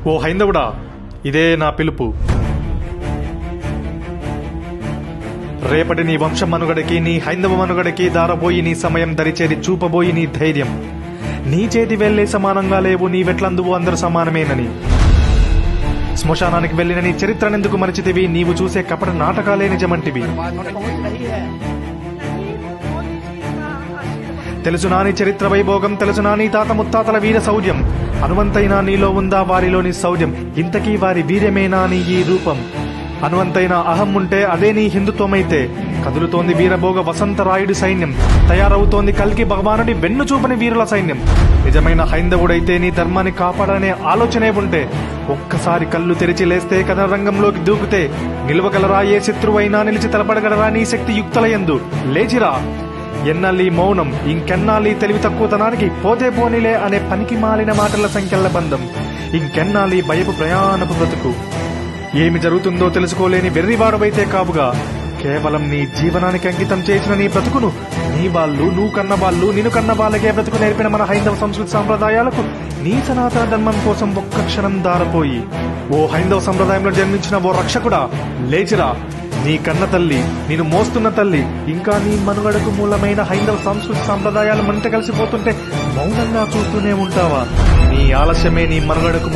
ఓ హైందవుడా, ఇదే నా పిలుపు. రేపటి నీ వంశ మనుగడకి, నీ హైందవ మనుగడకి దారబోయి నీ సమయం దరిచేరి చూపబోయి నీ ధైర్యం. నీ చేతి వెళ్లే సమానంగా లేవు, నీవెట్లందువు అందరూ సమానమేనని. శ్మశానానికి వెళ్లిన నీ చరిత్రనెందుకు మరచితివి? నీవు చూసే కపట నాటకాలే నిజమంటివి. తెలుసునా నీ చరిత్ర వైభోగం, తెలుసునా నీ తాత ముత్తాతల వీర శౌర్యం. అనువంతైనా నీలో ఉందా వారిలోని శౌర్యం? ఇంతకీ వారి వీర్యమేనా నీ ఈ రూపం? అనువంతైన అహం ఉంటే అదే నీ హిందుత్వమైతే. కదులుతోంది వీరభోగ వసంతరాయుడి సైన్యం, తయారవుతోంది కల్కి భగవానుడి వెన్ను చూపని వీరుల సైన్యం. నిజమైన హైందవుడైతే నీ ధర్మాన్ని కాపాడనే ఆలోచనే ఉంటే ఒక్కసారి కళ్ళు తెరిచి లేస్తే, కథన రంగంలోకి దూకితే నిలవగలరా ఏ శత్రువైనా, నిలిచి తలపడగలరా నీ శక్తి యుక్తలయందు? లేచిరా, ఎన్నాళ్ళీ మౌనం, ఇంకెన్నాళ్ళీ తెలివి తక్కువతనానికి? పోతే పోనీలే అనే పనికి మాలిన మాటల సంఖ్యల బంధం, ఇంకెన్నాళ్ళీ భయపు ప్రయాణపు బ్రతుకు? ఏమి జరుగుతుందో తెలుసుకోలేని వెర్రివాడవైతే కావుగా, కేవలం నీ జీవనానికి అంకితం చేసిన నీ బ్రతుకును నీ వాళ్ళు, నువ్వు కన్న వాళ్ళు, నిన్ను కన్న వాళ్ళకే బ్రతుకు నేర్పిన మన హైందవ సంస్కృతి సాంప్రదాయాలకు నీ సనాతన ధర్మం కోసం ఒక్క క్షణం దారపోయి, ఓ హైందవ సంప్రదాయంలో జన్మించిన ఓ రక్షకుడా, లేచిరా. నీ కన్న తల్లి, నేను మోస్తున్న తల్లి, ఇంకా నీ మనుగడకు మూలమైన హైందవ సంస్కృతి సాంప్రదాయాలు మంట కలిసిపోతుంటే మౌనంగా చూస్తూనే ఉంటావా? నీ ఆలస్యమే నీ మనుగడకు